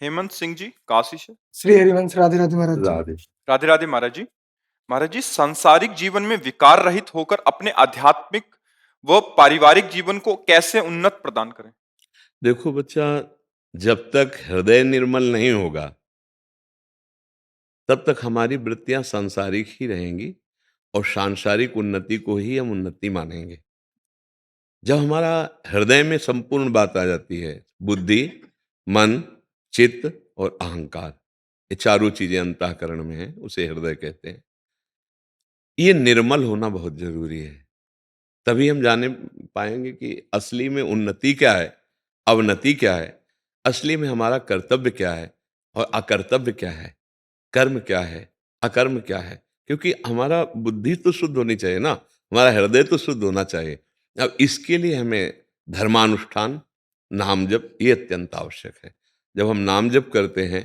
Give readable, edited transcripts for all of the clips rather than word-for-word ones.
हेमंत सिंह जी, काशी से। श्री हरिवंश, राधे राधे महाराज जी। राधे। राधे राधे महाराज जी। महाराज जी, सांसारिक जीवन में विकार रहित होकर अपने आध्यात्मिक व पारिवारिक जीवन को कैसे उन्नत प्रदान करें? देखो बच्चा, जब तक हृदय निर्मल नहीं होगा तब तक हमारी वृत्तियां सांसारिक ही रहेंगी और सांसारिक उन्नति को ही हम उन्नति मानेंगे। जब हमारा हृदय में संपूर्ण बात आ जाती है, बुद्धि, मन, चित्त और अहंकार, ये चारों चीजें अंतःकरण में हैं, उसे हृदय कहते हैं। ये निर्मल होना बहुत जरूरी है। तभी हम जाने पाएंगे कि असली में उन्नति क्या है, अवनति क्या है, असली में हमारा कर्तव्य क्या है और अकर्तव्य क्या है, कर्म क्या है, अकर्म क्या है। क्योंकि हमारा बुद्धि तो शुद्ध होनी चाहिए ना, हमारा हृदय तो शुद्ध होना चाहिए। अब इसके लिए हमें धर्मानुष्ठान, नाम जप, ये अत्यंत आवश्यक है। जब हम नाम जप करते हैं,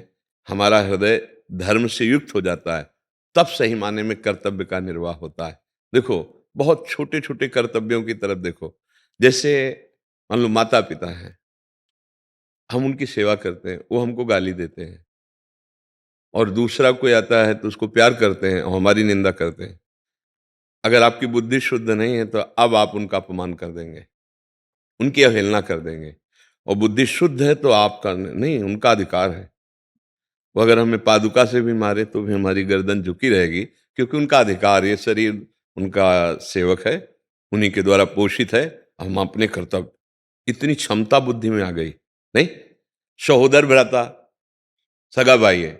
हमारा हृदय धर्म से युक्त हो जाता है, तब सही माने में कर्तव्य का निर्वाह होता है। देखो, बहुत छोटे छोटे कर्तव्यों की तरफ देखो। जैसे मान लो माता पिता हैं, हम उनकी सेवा करते हैं, वो हमको गाली देते हैं, और दूसरा कोई आता है तो उसको प्यार करते हैं और हमारी निंदा करते हैं। अगर आपकी बुद्धि शुद्ध नहीं है तो अब आप उनका अपमान कर देंगे, उनकी अवहेलना कर देंगे। और बुद्धि शुद्ध है तो आपका नहीं, उनका अधिकार है। वो अगर हमें पादुका से भी मारे तो भी हमारी गर्दन झुकी रहेगी, क्योंकि उनका अधिकार, ये शरीर उनका सेवक है, उन्हीं के द्वारा पोषित है। हम अपने कर्तव्य, इतनी क्षमता बुद्धि में आ गई नहीं। सहोदर भ्राता, सगा भाई है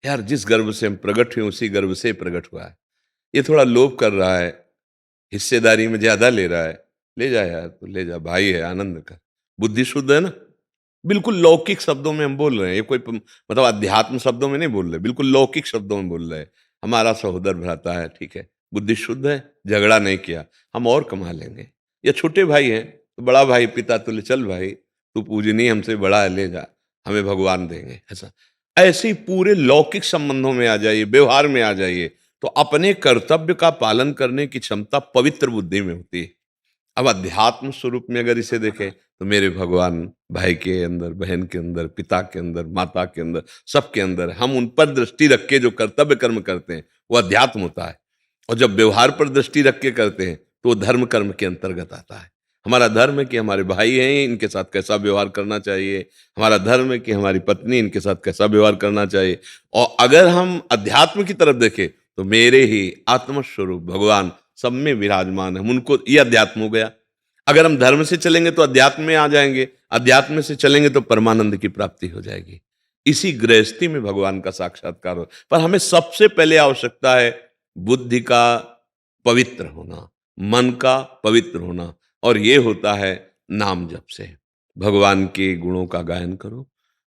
यार, जिस गर्भ से हम प्रकट हुए उसी गर्भ से प्रकट हुआ है। ये थोड़ा लोभ कर रहा है, हिस्सेदारी में ज्यादा ले रहा है, ले जा यार, तो ले जा, भाई है, आनंद कर। बुद्धि शुद्ध है ना। बिल्कुल लौकिक शब्दों में हम बोल रहे हैं, ये कोई मतलब अध्यात्म शब्दों में नहीं बोल रहे, बिल्कुल लौकिक शब्दों में बोल रहे हैं। हमारा सहोदर भ्राता है, ठीक है, बुद्धि शुद्ध है, झगड़ा नहीं किया, हम और कमा लेंगे। या छोटे भाई हैं तो बड़ा भाई, पिता तुल्य, चल भाई तू पूजनीय, हमसे बड़ा है, ले जा, हमें भगवान देंगे। ऐसा ऐसे ही पूरे लौकिक संबंधों में आ जाइए, व्यवहार में आ जाइए, तो अपने कर्तव्य का पालन करने की क्षमता पवित्र बुद्धि में होती है। अब अध्यात्म स्वरूप में अगर इसे देखें तो मेरे भगवान भाई के अंदर, बहन के अंदर, पिता के अंदर, माता के अंदर, सबके अंदर, हम उन पर दृष्टि रख के जो कर्तव्य कर्म करते हैं वो अध्यात्म होता है। और जब व्यवहार पर दृष्टि रख के करते हैं तो वो धर्म कर्म के अंतर्गत आता है। हमारा धर्म है कि हमारे भाई हैं, इनके साथ कैसा व्यवहार करना चाहिए। हमारा धर्म है कि हमारी पत्नी, इनके साथ कैसा व्यवहार करना चाहिए। और अगर हम अध्यात्म की तरफ देखें तो मेरे ही आत्मस्वरूप भगवान सब में विराजमान है, उनको, ये अध्यात्म हो गया। अगर हम धर्म से चलेंगे तो अध्यात्म में आ जाएंगे, अध्यात्म से चलेंगे तो परमानंद की प्राप्ति हो जाएगी। इसी गृहस्थी में भगवान का साक्षात्कार हो। पर हमें सबसे पहले आवश्यकता है बुद्धि का पवित्र होना, मन का पवित्र होना, और ये होता है नाम जप से। भगवान के गुणों का गायन करो।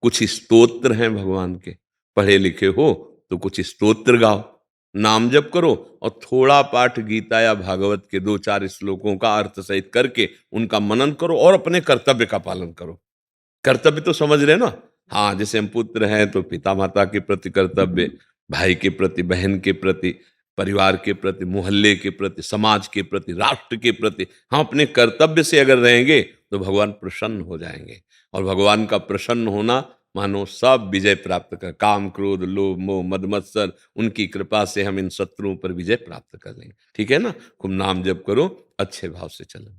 कुछ स्तोत्र हैं भगवान के, पढ़े लिखे हो तो कुछ स्तोत्र गाओ, नाम जप करो, और थोड़ा पाठ गीता या भागवत के 2-4 श्लोकों का अर्थ सहित करके उनका मनन करो और अपने कर्तव्य का पालन करो। कर्तव्य तो समझ रहे ना। हाँ, जैसे हम पुत्र हैं तो पिता माता के प्रति कर्तव्य, भाई के प्रति, बहन के प्रति, परिवार के प्रति, मोहल्ले के प्रति, समाज के प्रति, राष्ट्र के प्रति हम अपने कर्तव्य से अगर रहेंगे तो भगवान प्रसन्न हो जाएंगे। और भगवान का प्रसन्न होना मानो सब विजय प्राप्त कर, काम क्रोध लोभ मोह मद मत्सर, उनकी कृपा से हम इन शत्रुओं पर विजय प्राप्त कर लेंगे। ठीक है ना। खूब नाम जप करो, अच्छे भाव से चलो।